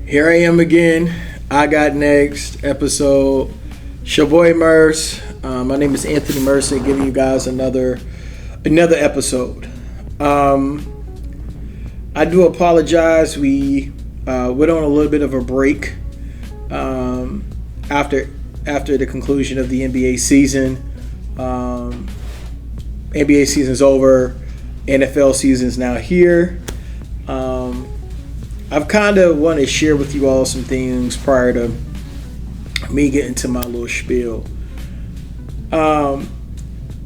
Here I am again. I got next episode. It's your boy Merce. My name is Anthony Mercer, giving you guys another episode. I do apologize. We went on a little bit of a break after the conclusion of the NBA season. NBA season's over. NFL season's now here. I've kind of want to share with you all some things prior to me getting to my little spiel.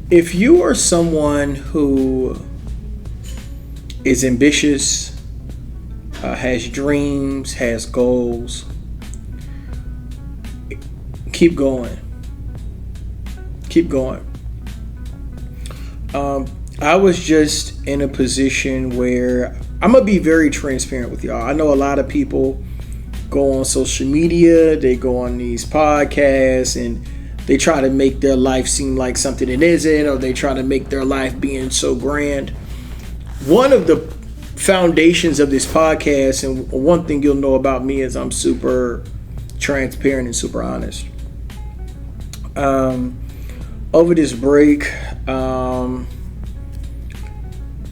If you are someone who is ambitious, has dreams, has goals, keep going. Keep going. I was just in a position where I'm going to be very transparent with y'all. I know a lot of people go on social media, they go on these podcasts, and they try to make their life seem like something it isn't, or they try to make their life being so grand. One of the foundations of this podcast, and one thing you'll know about me, is I'm super transparent and super honest. Over this break,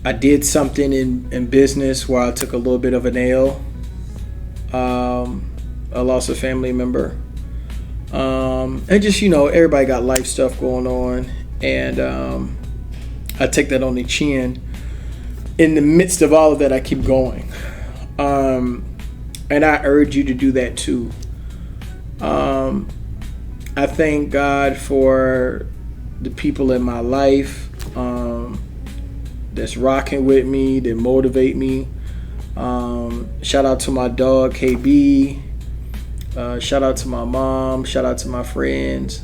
I did something in business where I took a little bit of an L. I lost a family member. And just, everybody got life stuff going on. And I take that on the chin. In the midst of all of that, I keep going. And I urge you to do that too. I thank God for the people in my life that's rocking with me, that motivate me. Shout out to my dog KB. Shout out to my mom. Shout out to my friends.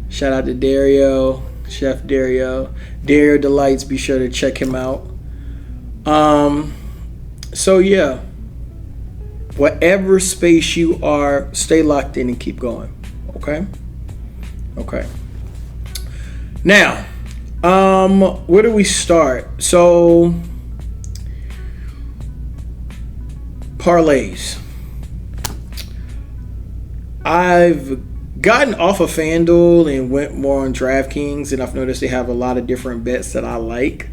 Shout out to Dario, Chef Dario Delights. Be sure to check him out. So yeah, whatever space you are, stay locked in and keep going. Okay. Now, where do we start? So, parlays. I've gotten off of FanDuel and went more on DraftKings, and I've noticed they have a lot of different bets that I like.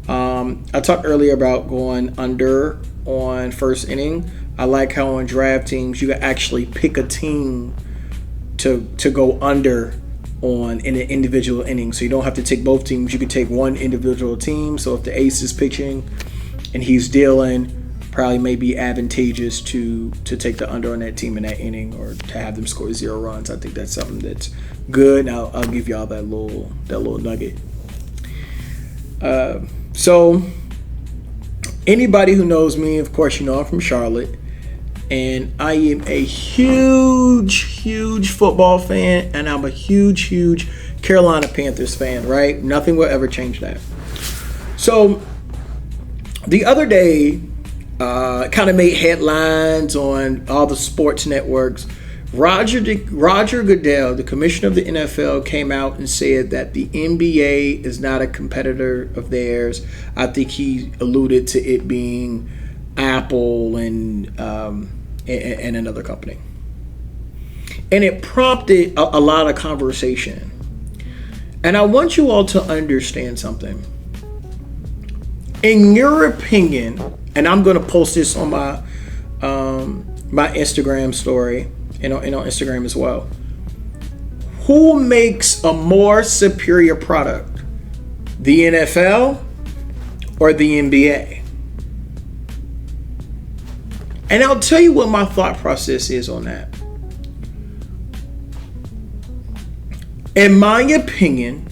I talked earlier about going under on first inning. I like how on DraftKings you can actually pick a team to go under on in an individual inning. So you don't have to take both teams. You can take one individual team. So if the ace is pitching and he's dealing, probably may be advantageous to take the under on that team in that inning, or to have them score 0 runs. I think that's something that's good. Now I'll give y'all that little nugget. So anybody who knows me, of course, I'm from Charlotte, and I am a huge football fan, and I'm a huge Carolina Panthers fan, right? Nothing will ever change that. So the other day, kind of made headlines on all the sports networks. Roger Goodell, the commissioner of the NFL, came out and said that the NBA is not a competitor of theirs. I think he alluded to it being Apple and another company. And it prompted a lot of conversation. And I want you all to understand something. In your opinion, and I'm going to post this on my my Instagram story and on Instagram as well, who makes a more superior product, the NFL or the NBA? And I'll tell you what my thought process is on that. In my opinion,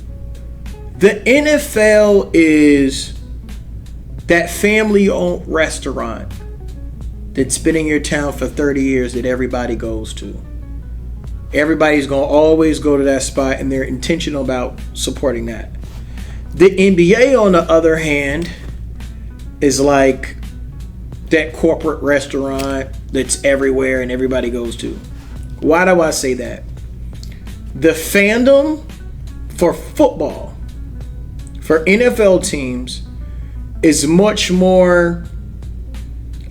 the NFL is that family-owned restaurant that's been in your town for 30 years that everybody goes to. Everybody's going to always go to that spot, and they're intentional about supporting that. The NBA, on the other hand, is like that corporate restaurant that's everywhere and everybody goes to. Why do I say that? The fandom for football, for NFL teams, is much more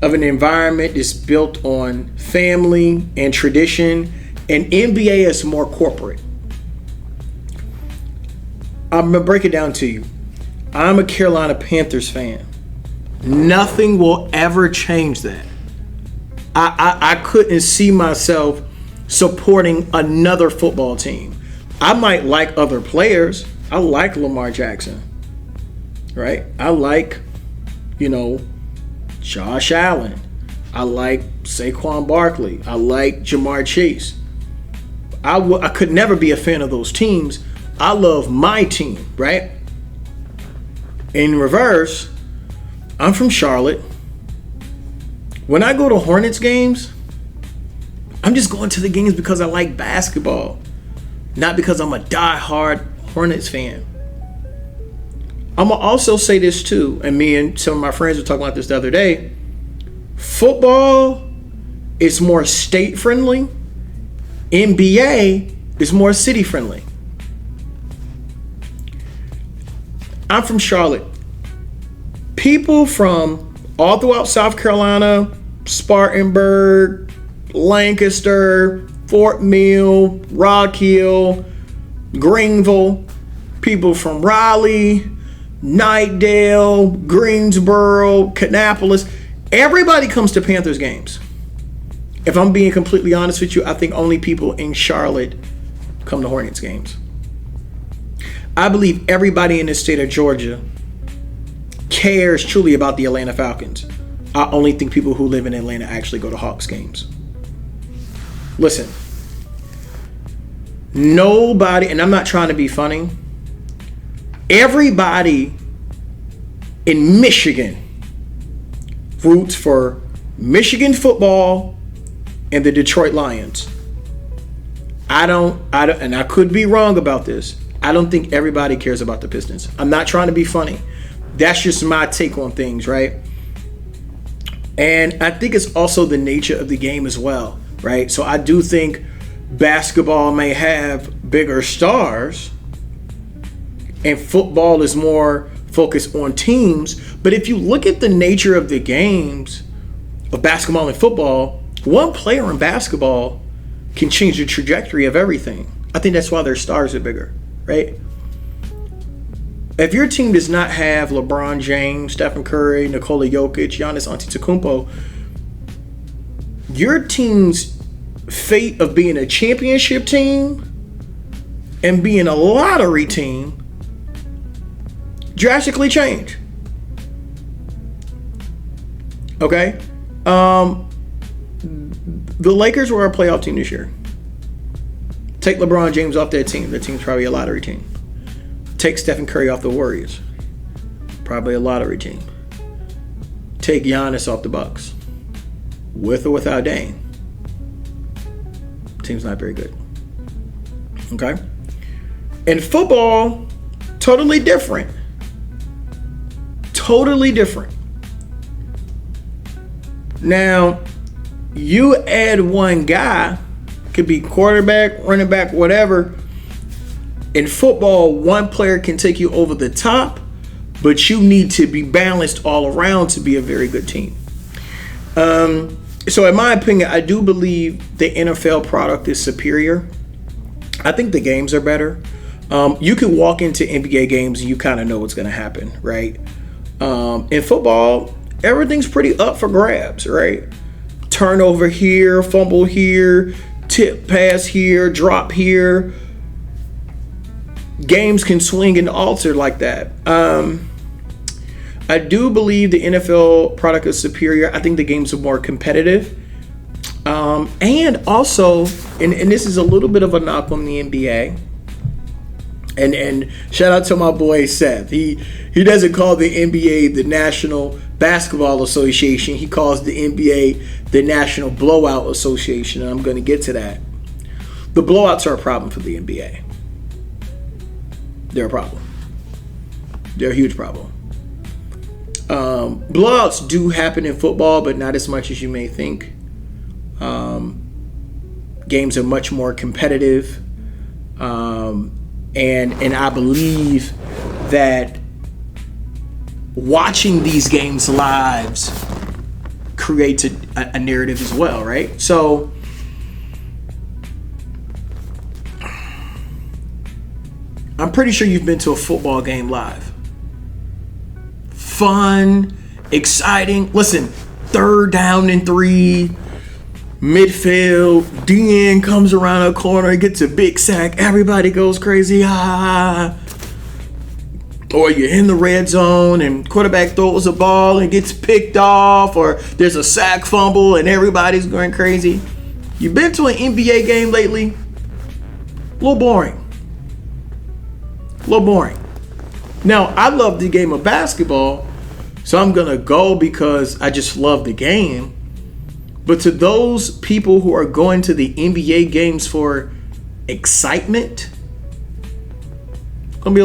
of an environment that's built on family and tradition, and NBA is more corporate. I'm going to break it down to you. I'm a Carolina Panthers fan. Nothing will ever change that. I couldn't see myself supporting another football team. I might like other players. I like Lamar Jackson, right? I like, Josh Allen. I like Saquon Barkley. I like Jamar Chase. I could never be a fan of those teams. I love my team, right? In reverse, I'm from Charlotte. When I go to Hornets games, I'm just going to the games because I like basketball, not because I'm a diehard Hornets fan. I'm going to also say this too, and me and some of my friends were talking about this the other day. Football is more state-friendly. NBA is more city-friendly. I'm from Charlotte. People from all throughout South Carolina, Spartanburg, Lancaster, Fort Mill, Rock Hill, Greenville, people from Raleigh, Knightdale, Greensboro, Kannapolis. Everybody comes to Panthers games. If I'm being completely honest with you, I think only people in Charlotte come to Hornets games. I believe everybody in the state of Georgia cares truly about the Atlanta Falcons. I only think people who live in Atlanta actually go to Hawks games. Listen, nobody, and I'm not trying to be funny, everybody in Michigan roots for Michigan football and the Detroit Lions. I don't, and I could be wrong about this. I don't think everybody cares about the Pistons. I'm not trying to be funny. That's just my take on things, right? And I think it's also the nature of the game as well, right? So I do think basketball may have bigger stars and football is more focused on teams. But if you look at the nature of the games of basketball and football, one player in basketball can change the trajectory of everything. I think that's why their stars are bigger, right? If your team does not have LeBron James, Stephen Curry, Nikola Jokic, Giannis Antetokounmpo, your team's fate of being a championship team and being a lottery team drastically change. Okay? The Lakers were a playoff team this year. Take LeBron James off that team. That team's probably a lottery team. Take Stephen Curry off the Warriors. Probably a lottery team. Take Giannis off the Bucks. With or without Dame. Team's not very good. Okay? In football, totally different. Totally different. Now, you add one guy, could be quarterback, running back, whatever. In football, one player can take you over the top, but you need to be balanced all around to be a very good team. So in my opinion, I do believe the NFL product is superior. I think the games are better. You can walk into NBA games and you kind of know what's going to happen, right? In football, everything's pretty up for grabs, right? Turnover here, fumble here, tip pass here, drop here. Games can swing and alter like that. I do believe the NFL product is superior. I think the games are more competitive. And also, and this is a little bit of a knock on the NBA. And shout out to my boy Seth. He doesn't call the NBA the National Basketball Association. He calls the NBA the National Blowout Association. And I'm going to get to that. The blowouts are a problem for the NBA. They're a problem. They're a huge problem. Blowouts do happen in football, but not as much as you may think. Games are much more competitive. And I believe that watching these games live creates a narrative as well, right? So I'm pretty sure you've been to a football game live. Fun, exciting. Listen, 3rd down and 3, midfield, DN comes around a corner, gets a big sack, everybody goes crazy, or you're in the red zone and quarterback throws a ball and gets picked off, or there's a sack fumble and everybody's going crazy. You've been to an NBA game lately? A little boring. Now, I love the game of basketball, so I'm going to go because I just love the game. But to those people who are going to the NBA games for excitement, gonna be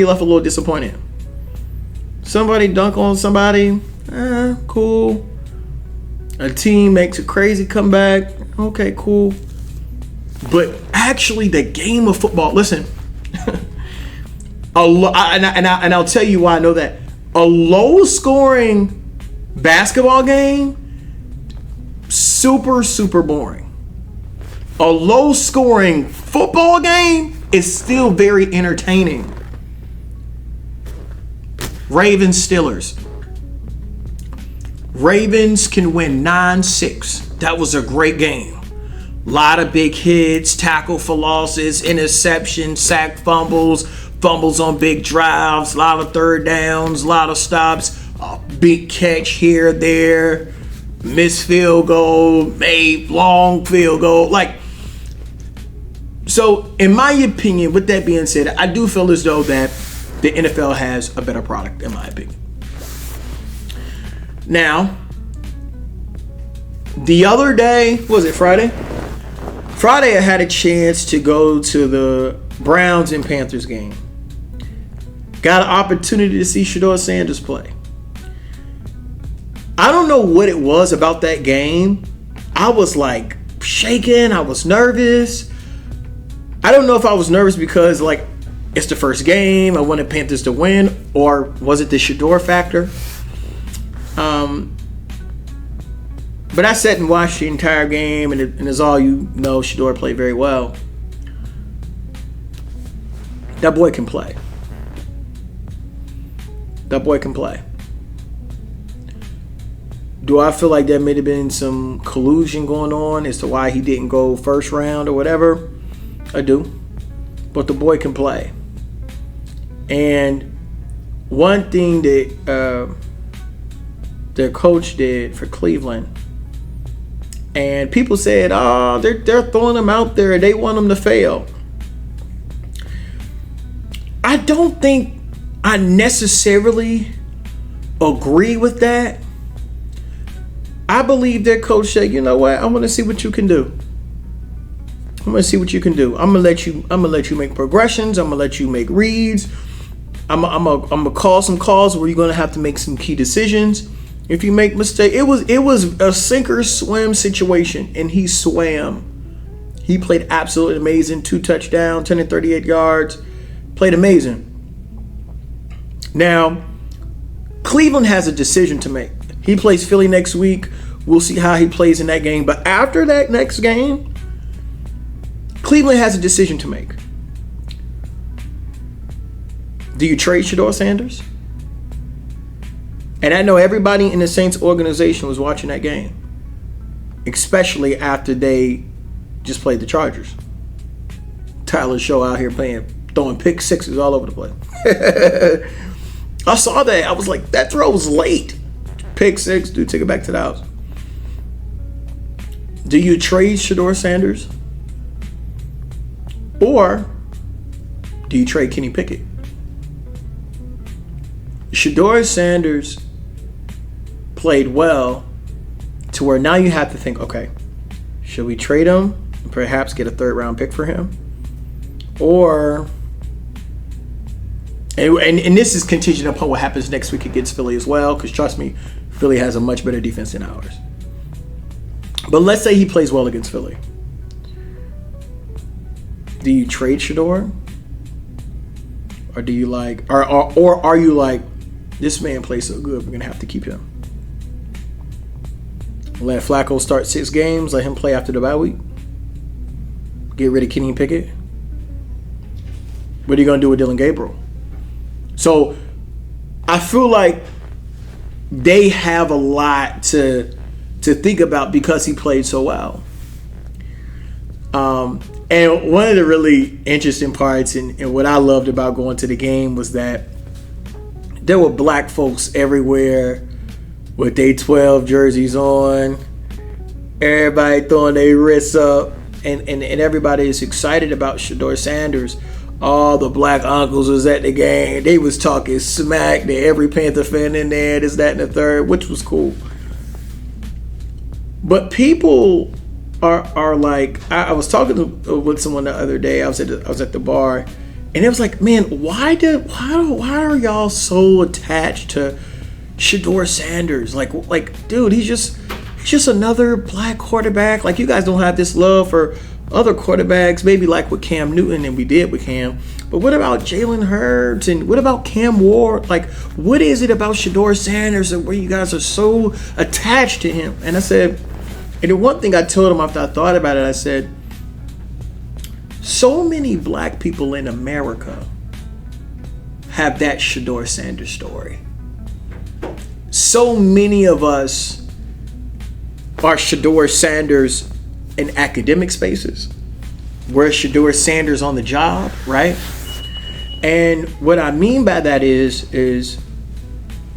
left a little disappointed. Somebody dunk on somebody, cool. A team makes a crazy comeback, okay, cool. But actually, the game of football. Listen, and I'll tell you why I know that. A low-scoring basketball game, super boring. A low-scoring football game is still very entertaining. Ravens Steelers. Ravens can win 9-6. That was a great game. A lot of big hits, tackle for losses, interceptions, sack fumbles on big drives, a lot of 3rd downs, a lot of stops, a big catch here, there, missed field goal, made long field goal. So, in my opinion, with that being said, I do feel as though that the NFL has a better product, in my opinion. Now, the other day, was it Friday? Friday, I had a chance to go to the Browns and Panthers game. Got an opportunity to see Shedeur Sanders play. I don't know what it was about that game. I was like shaking. I was nervous. I don't know if I was nervous because it's the first game. I wanted Panthers to win, or was it the Shedeur factor? But I sat and watched the entire game, and as all you know, Shedeur played very well. That boy can play. Do I feel like there may have been some collusion going on as to why he didn't go first round or whatever? I do. But the boy can play. And one thing that their coach did for Cleveland, and people said, oh, they're throwing him out there. They want him to fail. I don't think I necessarily agree with that. I believe their coach said, you know what? I want to see what you can do. I'm gonna let you make progressions. I'm gonna let you make reads. I'm gonna call some calls where you're gonna have to make some key decisions. If you make mistakes, it was a sink or swim situation, and he swam. He played absolutely amazing. 2 touchdowns, 138 yards. Played amazing. Now, Cleveland has a decision to make. He plays Philly next week. We'll see how he plays in that game. But after that next game, Cleveland has a decision to make. Do you trade Shedeur Sanders? And I know everybody in the Saints organization was watching that game, especially after they just played the Chargers. Tyler Show out here throwing pick sixes all over the place. I saw that. I was like, that throw was late. Pick six, dude, take it back to the house. Do you trade Shedeur Sanders? Or do you trade Kenny Pickett? Shedeur Sanders played well to where now you have to think, okay, should we trade him and perhaps get a 3rd round pick for him? Or, and this is contingent upon what happens next week against Philly as well, because trust me, Philly has a much better defense than ours. But let's say he plays well against Philly. Do you trade Shedeur? Or do you or are you like, this man plays so good, we're going to have to keep him? Let Flacco start 6 games. Let him play after the bye week. Get rid of Kenny Pickett. What are you going to do with Dylan Gabriel? So I feel like they have a lot to think about because he played so well. And one of the really interesting parts and what I loved about going to the game was that there were black folks everywhere with their 12 jerseys on. Everybody throwing their wrists up. And everybody is excited about Shedeur Sanders. All the black uncles was at the game. They was talking smack to every Panther fan in there, this, that, and the third, which was cool. But people are like, I was talking with someone the other day. I was at the bar, and it was like, man, why are y'all so attached to Shedeur Sanders? Like, dude, he's just another black quarterback. Like, you guys don't have this love for other quarterbacks, maybe like with Cam Newton, and we did with Cam. But what about Jalen Hurts, and what about Cam Ward? Like, what is it about Shedeur Sanders and where you guys are so attached to him? And I said, and the one thing I told him after I thought about it, I said, so many black people in America have that Shedeur Sanders story. So many of us are Shedeur Sanders in academic spaces. We're Shedeur Sanders on the job, right? And what I mean by that is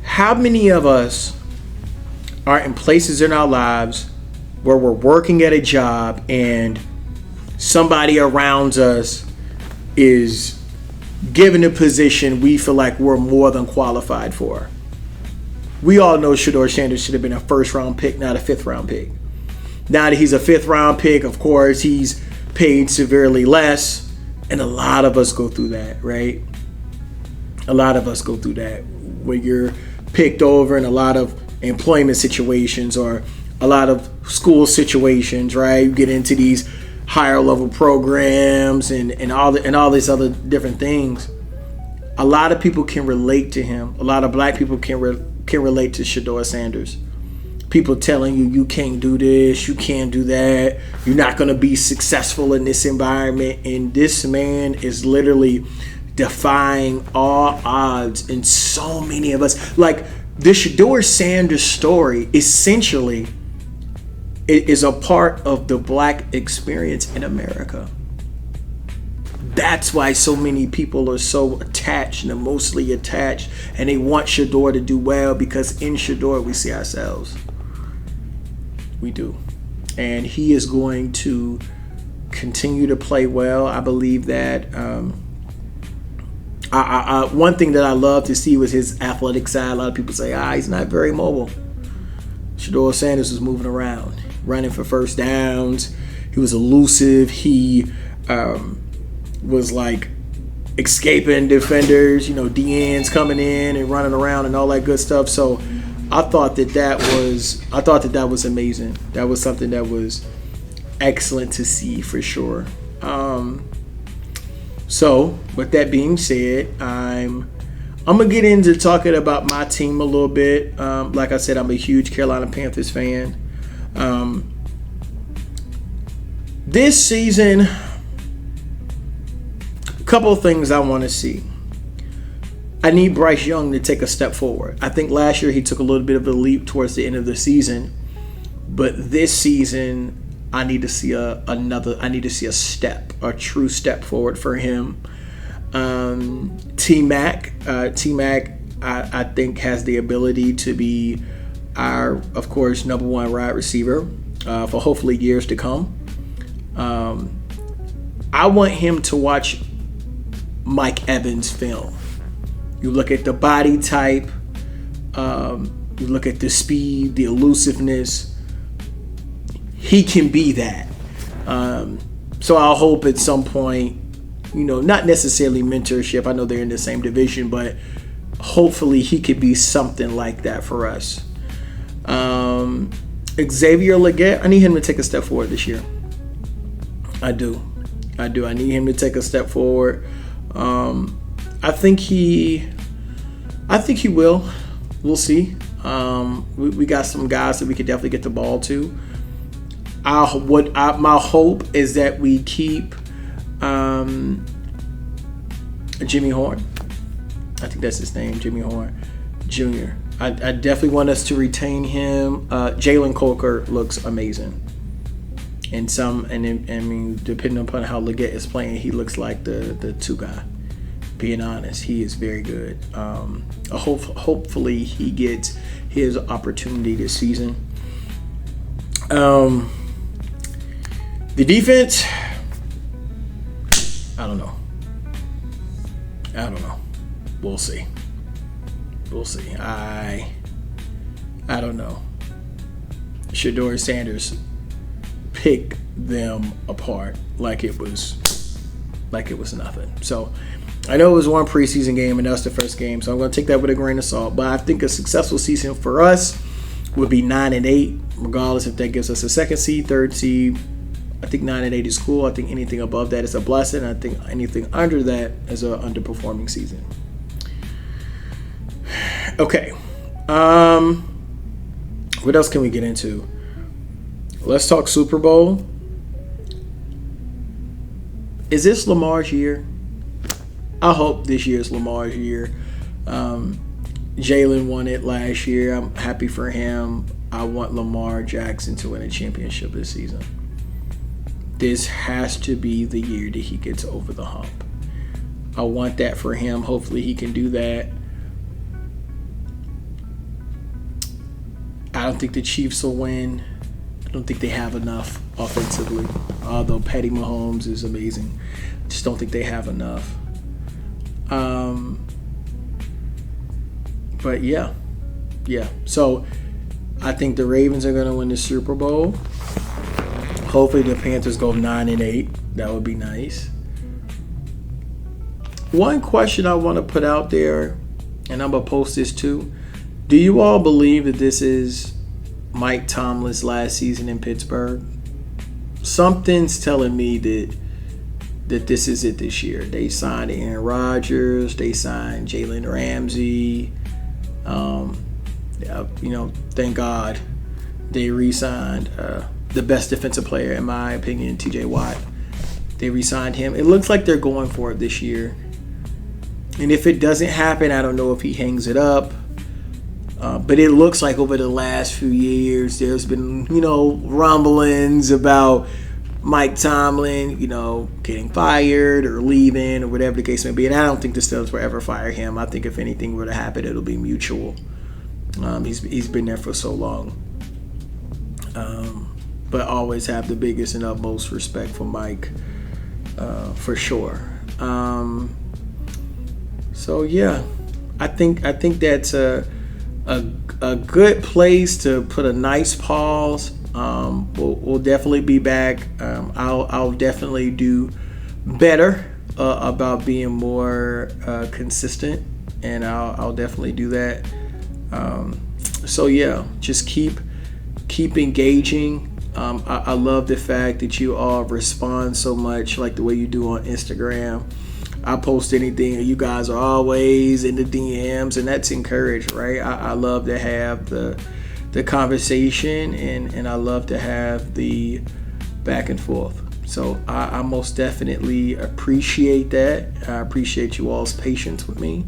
how many of us are in places in our lives where we're working at a job and somebody around us is given a position we feel like we're more than qualified for. We all know Shedeur Sanders should have been a first-round pick, not a fifth-round pick. Now that he's a fifth-round pick, of course, he's paid severely less, and a lot of us go through that, right? A lot of us go through that when you're picked over in a lot of employment situations or a lot of school situations, right? You get into these higher-level programs and all these other different things. A lot of people can relate to him. A lot of black people can relate to Shedeur Sanders. People telling you can't do this, you can't do that, you're not going to be successful in this environment. And this man is literally defying all odds. And so many of us, like the Shedeur Sanders story, essentially, it is a part of the black experience in America. That's why so many people are so attached and emotionally attached, and they want Shedeur to do well, because in Shedeur we see ourselves. We do. And he is going to continue to play well. I believe that. One thing that I love to see was his athletic side. A lot of people say, he's not very mobile. Shedeur Sanders was moving around, running for first downs. He was elusive. He was like escaping defenders, DNs coming in and running around and all that good stuff. So I thought that was amazing. That was something that was excellent to see for sure. So with that being said, I'm gonna get into talking about my team a little bit. Like I said, I'm a huge Carolina Panthers fan. This season, a couple of things I want to see. I need Bryce Young to take a step forward. I think last year he took a little bit of a leap towards the end of the season, but this season I need to see a step, a true step forward for him. T-Mac, I think has the ability to be our, of course, number one wide receiver for hopefully years to come. I want him to watch Mike Evans' film. You look at the body type, you look at the speed, the elusiveness. He can be that. So I'll hope at some point, not necessarily mentorship. I know they're in the same division, but hopefully he could be something like that for us. Xavier Legette, I need him to take a step forward this year. I do. I need him to take a step forward. I think he will. We'll see. We got some guys that we could definitely get the ball to. My hope is that we keep Jimmy Horn. I think that's his name, Jimmy Horn Jr. I definitely want us to retain him. Jalen Coker looks amazing. And depending upon how Leggett is playing, he looks like the 2 guy. Being honest, he is very good. Hopefully he gets his opportunity this season. The defense, I don't know. We'll see. I don't know. Shedeur Sanders picked them apart like it was nothing. So I know it was one preseason game and that's the first game, so I'm going to take that with a grain of salt. But I think a successful season for us would be 9-8, regardless if that gives us a 2nd seed, 3rd seed. I think 9-8 is cool. I think anything above that is a blessing. I think anything under that is an underperforming season. Okay. What else can we get into? Let's talk Super Bowl. Is this Lamar's year? I hope this year is Lamar's year. Jalen won it last year. I'm happy for him. I want Lamar Jackson to win a championship this season. This has to be the year that he gets over the hump. I want that for him. Hopefully he can do that. I don't think the Chiefs will win. I don't think they have enough offensively. Although Patty Mahomes is amazing. I just don't think they have enough. But yeah. So I think the Ravens are going to win the Super Bowl. Hopefully the Panthers go 9-8. That would be nice. One question I want to put out there, and I'm going to post this too. Do you all believe that this is Mike Tomlin's last season in Pittsburgh? Something's telling me that this is it this year. They signed Aaron Rodgers. They signed Jalen Ramsey. Thank God they re-signed the best defensive player, in my opinion, TJ Watt. They re-signed him. It looks like they're going for it this year. And if it doesn't happen, I don't know if he hangs it up. But it looks like over the last few years, there's been, rumblings about Mike Tomlin, getting fired or leaving or whatever the case may be. And I don't think the Steelers will ever fire him. I think if anything were to happen, it'll be mutual. He's been there for so long. But I always have the biggest and utmost respect for Mike, for sure. So yeah, I think that's a good place to put a nice pause. We'll definitely be back. I'll definitely do better about being more consistent, and I'll definitely do that. So yeah, just keep engaging. I love the fact that you all respond so much, like the way you do on Instagram. I post anything, and you guys are always in the DMs, and that's encouraged, right? I love to have the conversation, and I love to have the back and forth. So I most definitely appreciate that. I appreciate you all's patience with me,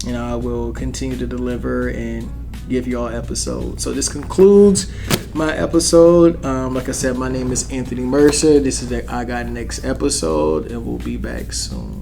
and I will continue to deliver and give you all episodes. So this concludes my episode. Like I said, my name is Anthony Mercer. This is the I Got Next episode, and we'll be back soon.